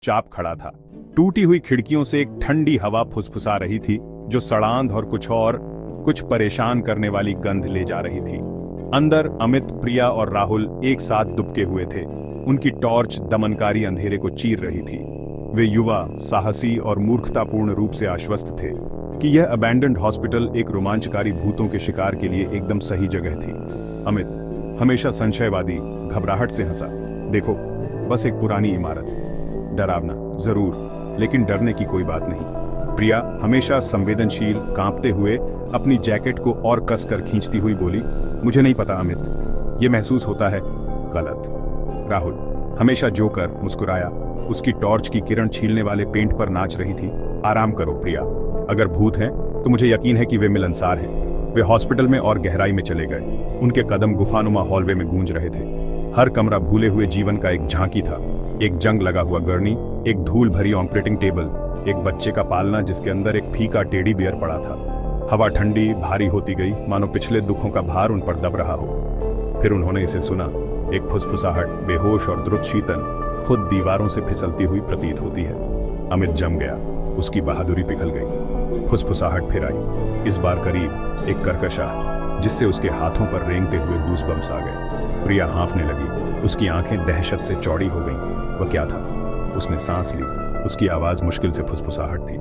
चुपचाप खड़ा था। टूटी हुई खिड़कियों से एक ठंडी हवा फुसफुसा रही थी, जो सड़ांध और कुछ परेशान करने वाली गंध ले जा रही थी। अंदर अमित, प्रिया और राहुल एक साथ दुबके हुए थे। उनकी टॉर्च दमनकारी अंधेरे को चीर रही थी। वे युवा, साहसी और मूर्खतापूर्ण रूप से आश्वस्त थे कि यह अबैंडन्ड हॉस्पिटल एक रोमांचकारी भूतों के शिकार के लिए एकदम सही जगह थी। अमित, हमेशा संशयवादी, घबराहट से हंसा। देखो, बस एक पुरानी इमारत, डरावना जरूर, लेकिन डरने की कोई बात नहीं। प्रिया, हमेशा संवेदनशील, कांपते हुए अपनी जैकेट को और कसकर खींचती हुई बोली, मुझे नहीं पता अमित, यह महसूस होता है गलत। राहुल, हमेशा जोकर, मुस्कुराया, उसकी टॉर्च की किरण छीलने वाले पेंट पर नाच रही थी। आराम करो प्रिया, अगर भूत हैं तो मुझे यकीन है कि वे मिलनसार हैं। वे हॉस्पिटल में और गहराई में चले गए। उनके कदम गुफानुमा हॉलवे में गूंज रहे थे। हर कमरा भूले हुए जीवन का एक झांकी था। एक जंग लगा हुआ गरनी, एक धूल भरी ऑपरेटिंग टेबल, एक बच्चे का पालना जिसके अंदर एक फीका टेडी बियर पड़ा था। हवा ठंडी, भारी होती गई, मानो पिछले दुखों का भार उन पर दब रहा हो। फिर उन्होंने इसे सुना, एक फुसफुसाहट, बेहोश और द्रुत शीतन, खुद दीवारों से फिसलती हुई प्रतीत होती है। अमित जम गया, उसकी बहादुरी पिघल गई। फुसफुसाहट फिर आई, इस बार करीब, एक कर्कशा, जिससे उसके हाथों पर रेंगते हुए गूज़बम्स आ गए। प्रिया हाँफने लगी, उसकी आंखें दहशत से चौड़ी हो गईं। वह क्या था? उसने सांस ली, उसकी आवाज मुश्किल से फुसफुसाहट थी।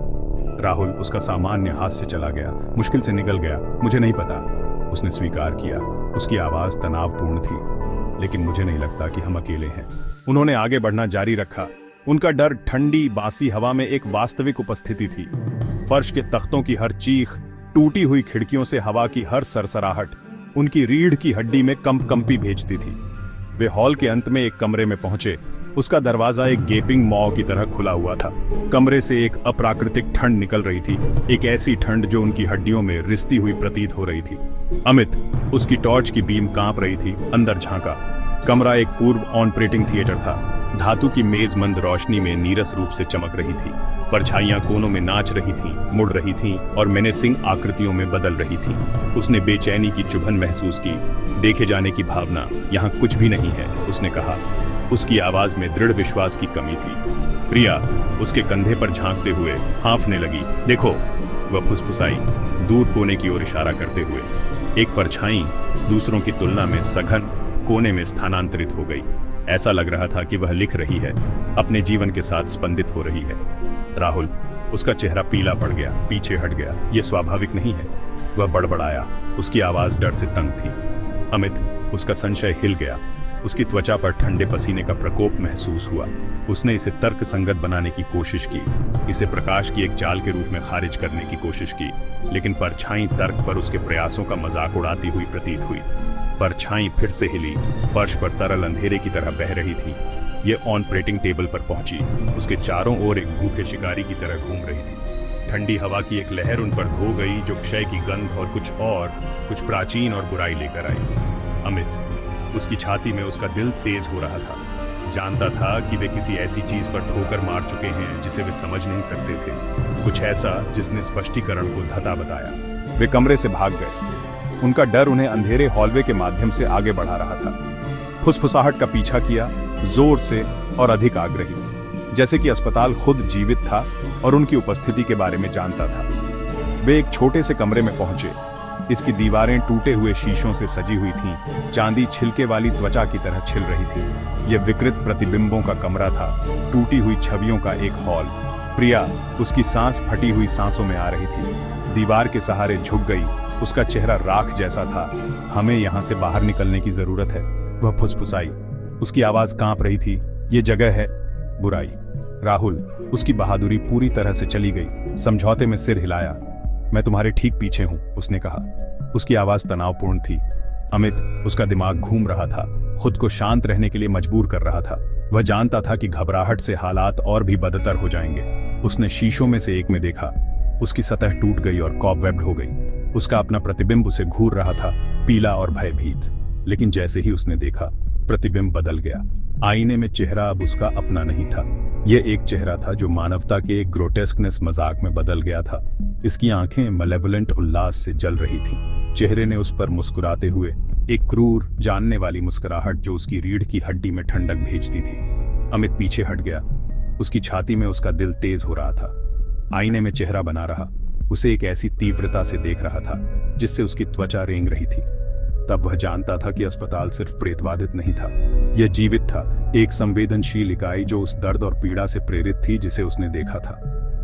राहुल, उसका सामान्य हाथ से चला गया, मुश्किल से निकल गया, मुझे नहीं पता। उसने स्वीकार किया, उसकी आवाज तनावपूर्ण थी। लेकिन मुझे नहीं लगता कि हम अकेले हैं। उन्होंने आगे बढ़ना जारी रखा। उनका डर ठंडी बासी हवा में एक वास्तविक उपस्थिति थी। फर्श के तख्तों की हर चीख, टूटी हुई खिड़कियों से हवा की हर सरसराहट उनकी रीढ़ की हड्डी में कंपी भेजती थी। वे हॉल के अंत में एक कमरे में पहुंचे। उसका दरवाजा एक गेपिंग मॉ की तरह खुला हुआ था। कमरे से एक अप्राकृतिक ठंड निकल रही थी, एक ऐसी ठंड जो उनकी हड्डियों में रिसती हुई प्रतीत हो रही थी। अमित, उसकी टॉर्च की बीम कांप रही थी, अंदर झांका। कमरा एक पूर्व ऑपरेटिंग थिएटर था। धातु की मेज मंद रोशनी में नीरस रूप से चमक रही थी। परछाइयां कोनों में नाच रही थीं, मुड़ रही थीं और मेनेसिंग आकृतियों में बदल रही थीं। उसने बेचैनी की चुभन महसूस की। देखे जाने की भावना, यहाँ कुछ भी नहीं है, उसने कहा। उसकी आवाज में दृढ़ विश्वास की कमी थी। प्रिया, उसके कंधे पर झांकते हुए हाँफने लगी। देखो, वह फुसफुसाई, दूर कोने की ओर इशारा करते हुए। एक परछाई दूसरों की तुलना में सघन कोने में स्थानांतरित हो गई। ऐसा लग रहा था कि वह लिख रही है, अपने जीवन के साथ स्पंदित हो रही है। राहुल, उसका चेहरा पीला पड़ गया, पीछे हट गया। यह स्वाभाविक नहीं है। वह बड़बड़ाया, उसकी आवाज डर से तंग थी। अमित, उसका संशय हिल गया। उसकी त्वचा पर ठंडे पसीने का प्रकोप महसूस हुआ। उसने इसे तर्क संगत बनाने की कोशिश की, इसे प्रकाश की एक चाल के रूप में खारिज करने की कोशिश की, लेकिन परछाई तर्क पर उसके प्रयासों का मजाक उड़ाती हुई प्रतीत हुई। परछाई फिर से हिली, फर्श पर तरल अंधेरे की तरह बह रही थी। ये ऑपरेटिंग टेबल पर पहुंची। उसके चारों ओर एक भूखे शिकारी की तरह घूम रही थी। ठंडी हवा की एक लहर उन पर धो गई, जो क्षय की गंध और कुछ प्राचीन और बुराई लेकर आई। अमित, उसकी छाती में उसका दिल तेज हो रहा था। जानता था कि वे किसी ऐसी चीज पर ठोकर मार चुके हैं जिसे वे समझ नहीं सकते थे, कुछ ऐसा जिसने स्पष्टीकरण को धता बताया। वे कमरे से भाग गए। उनका डर उन्हें अंधेरे हॉलवे के माध्यम से आगे बढ़ा रहा था। फुसफुसाहट का पीछा किया, जोर से और अधिक आग्रही, जैसे कि अस्पताल खुद जीवित था और उनकी उपस्थिति के बारे में जानता था। वे एक छोटे से कमरे में पहुंचे। इसकी दीवारें टूटे हुए शीशों से सजी हुई थीं, चांदी छिलके वाली त्वचा की तरह छिल रही थी। यह विकृत प्रतिबिंबों का कमरा था, टूटी हुई छवियों का एक हॉल। प्रिया, उसकी सांस फटी हुई सांसों में आ रही थी। दीवार के सहारे झुक गई, उसका चेहरा राख जैसा था। हमें यहाँ से बाहर निकलने की जरूरत है, वह फुसफुसाई। उसकी आवाज कांप रही थी। ये जगह है बुराई। राहुल, उसकी बहादुरी पूरी तरह से चली गई। समझौते में सिर हिलाया। मैं तुम्हारे ठीक पीछे हूं, उसने कहा। उसकी आवाज तनावपूर्ण थी। अमित, उसका दिमाग घूम रहा था, खुद को शांत रहने के लिए मजबूर कर रहा था। वह जानता था कि घबराहट से हालात और भी बदतर हो जाएंगे। उसने शीशों में से एक में देखा। उसकी सतह टूट गई और कॉबवेब्ड हो गई। उसका अपना प्रतिबिंब उसे घूर रहा था, पीला और भयभीत। लेकिन जैसे ही उसने देखा, प्रतिबिंब बदल गया। आईने में चेहरा अब उसका अपना नहीं था। यह एक चेहरा था जो मानवता के एक ग्रोटेस्कनेस मजाक में बदल गया था। इसकी आंखें मलेवोलेंट उल्लास से जल रही थीं। चेहरे ने उस पर मुस्कुराते हुए एक क्रूर, जानने वाली मुस्कुराहट जो उसकी रीढ़ की हड्डी में ठंडक भेजती थी। अमित पीछे हट गया। उसकी छाती में उसका दिल तेज हो रहा था। आईने में चेहरा बना रहा, उसे एक ऐसी तीव्रता से देख रहा था जिससे उसकी त्वचा रेंग रही थी। तब वह जानता था कि अस्पताल सिर्फ प्रेतबाधित नहीं था, यह जीवित था, एक संवेदनशील इकाई जो उस दर्द और पीड़ा से प्रेरित थी जिसे उसने देखा था।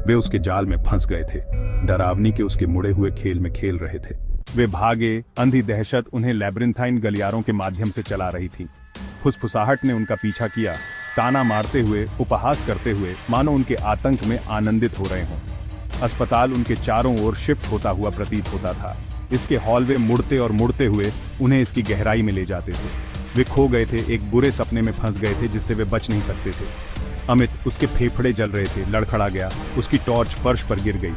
वे उसके जाल में फंस गए थे, डरावनी के उसके मुड़े हुए खेल में खेल रहे थे। वे भागे, अंधी दहशत उन्हें लैब्रिंथाइन गलियारों के माध्यम से चला रही थी। फुसफुसाहट ने उनका पीछा किया, ताना मारते हुए, उपहास करते हुए, मानो उनके आतंक में आनंदित हो रहे हों। अस्पताल उनके चारों ओर शिफ्ट होता हुआ प्रतीत होता था। इसके हॉलवे मुड़ते और मुड़ते हुए उन्हें इसकी गहराई में ले जाते थे। वे खो गए थे, एक बुरे सपने में फंस गए थे जिससे वे बच नहीं सकते थे। अमित, उसके फेफड़े जल रहे थे, लड़खड़ा गया, उसकी टॉर्च फर्श पर गिर गई।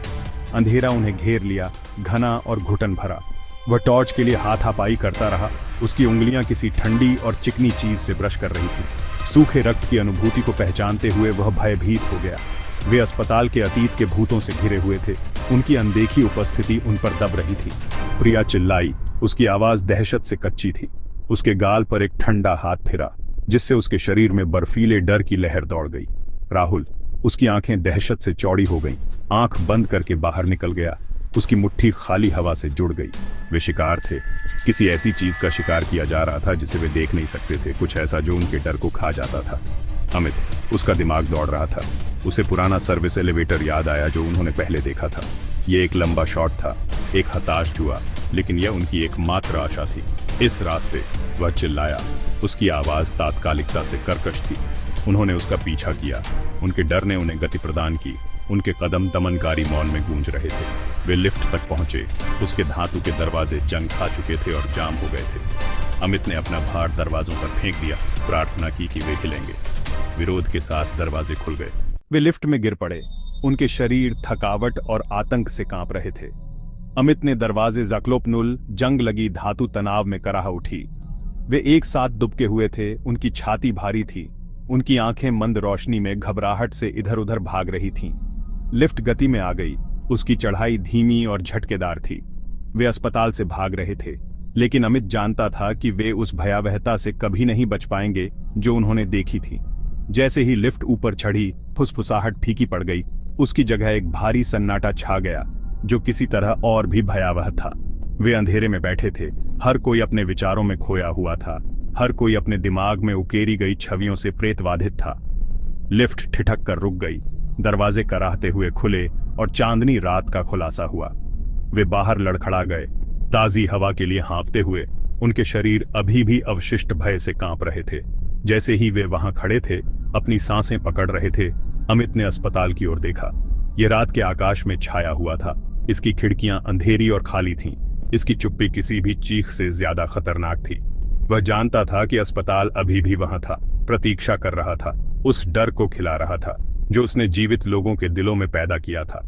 अंधेरा उन्हें घेर लिया, घना और घुटन भरा। वह टॉर्च के लिए हाथापाई करता रहा, उसकी उंगलियां किसी ठंडी और चिकनी चीज से ब्रश कर रही थी। सूखे रक्त की अनुभूति को पहचानते हुए वह भयभीत हो गया। वे अस्पताल के अतीत के भूतों से घिरे हुए थे, उनकी अनदेखी उपस्थिति उन पर दब रही थी। प्रिया चिल्लाई, उसकी आवाज दहशत से कच्ची थी। उसके गाल पर एक ठंडा हाथ फिरा जिससे उसके शरीर में बर्फीले डर की लहर दौड़ गई। राहुल, उसकी आंखें दहशत से चौड़ी हो गईं, आंख बंद करके बाहर निकल गया। उसकी मुट्ठी खाली हवा से जुड़ गई। वे शिकार थे, किसी ऐसी चीज का शिकार किया जा रहा था जिसे वे देख नहीं सकते थे, कुछ ऐसा जो उनके डर को खा जाता था। अमित, उसका दिमाग दौड़ रहा था। उसे पुराना सर्विस एलिवेटर याद आया जो उन्होंने पहले देखा था। यह एक लंबा शॉट था, एक हताश जुआ, लेकिन यह उनकी एकमात्र आशा थी। इस रास्ते, वह चिल्लाया, उसकी आवाज तात्कालिकता से कर्कश थी। उन्होंने उसका पीछा किया, उनके डर ने उन्हें गति प्रदान की। उनके कदम दमनकारी मौन में गूंज रहे थे। वे लिफ्ट तक पहुंचे, उसके धातु के दरवाजे जंग खा चुके थे और जाम हो गए थे। अमित ने अपना भार दरवाजों पर फेंक दिया, प्रार्थना की कि वे हिलेंगे। विरोध के साथ दरवाजे खुल गए। वे लिफ्ट में गिर पड़े, उनके शरीर थकावट और आतंक से कांप रहे थे। अमित ने दरवाजे जक्लोपनुल, जंग लगी धातु तनाव में कराह उठी। वे एक साथ दुबके हुए थे, उनकी छाती भारी थी, उनकी आंखें मंद रोशनी में घबराहट से इधर उधर भाग रही थीं। लिफ्ट गति में आ गई, उसकी चढ़ाई धीमी और झटकेदार थी। वे अस्पताल से भाग रहे थे, लेकिन अमित जानता था कि वे उस भयावहता से कभी नहीं बच पाएंगे जो उन्होंने देखी थी। जैसे ही लिफ्ट ऊपर चढ़ी, फुसफुसाहट फीकी पड़ गई, उसकी जगह एक भारी सन्नाटा छा गया जो किसी तरह और भी भयावह था। वे अंधेरे में बैठे थे, हर कोई अपने विचारों में खोया हुआ था, हर कोई अपने दिमाग में उकेरी गई छवियों से प्रेतबाधित था। लिफ्ट ठिठक कर रुक गई, दरवाजे कराहते हुए खुले और चांदनी रात का खुलासा हुआ। वे बाहर लड़खड़ा गए, ताजी हवा के लिए हाँफते हुए। उनके शरीर अभी भी अवशिष्ट भय से कांप रहे थे। जैसे ही वे वहां खड़े थे, अपनी सांसें पकड़ रहे थे, अमित ने अस्पताल की ओर देखा। यह रात के आकाश में छाया हुआ था, इसकी खिड़कियां अंधेरी और खाली थीं। इसकी चुप्पी किसी भी चीख से ज्यादा खतरनाक थी। वह जानता था कि अस्पताल अभी भी वहां था, प्रतीक्षा कर रहा था, उस डर को खिला रहा था जो उसने जीवित लोगों के दिलों में पैदा किया था।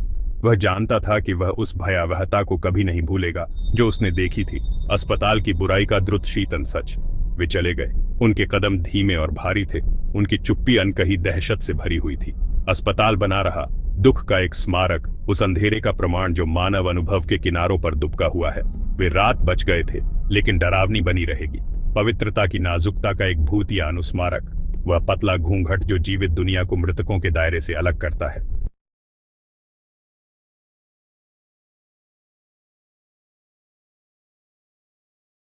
वह जानता था कि वह उस भयावहता को कभी नहीं भूलेगा जो उसने देखी थी, अस्पताल की बुराई का द्रुत शीतन सच। वे चले गए, उनके कदम धीमे और भारी थे, उनकी चुप्पी अनकही दहशत से भरी हुई थी। अस्पताल बना रहा, दुख का एक स्मारक, उस अंधेरे का प्रमाण जो मानव अनुभव के किनारों पर दुबका हुआ है। वे रात बच गए थे, लेकिन डरावनी बनी रहेगी। पवित्रता की नाजुकता का एक भूतिया अनुस्मारक, वह पतला घूंघट जो जीवित दुनिया को मृतकों के दायरे से अलग करता है।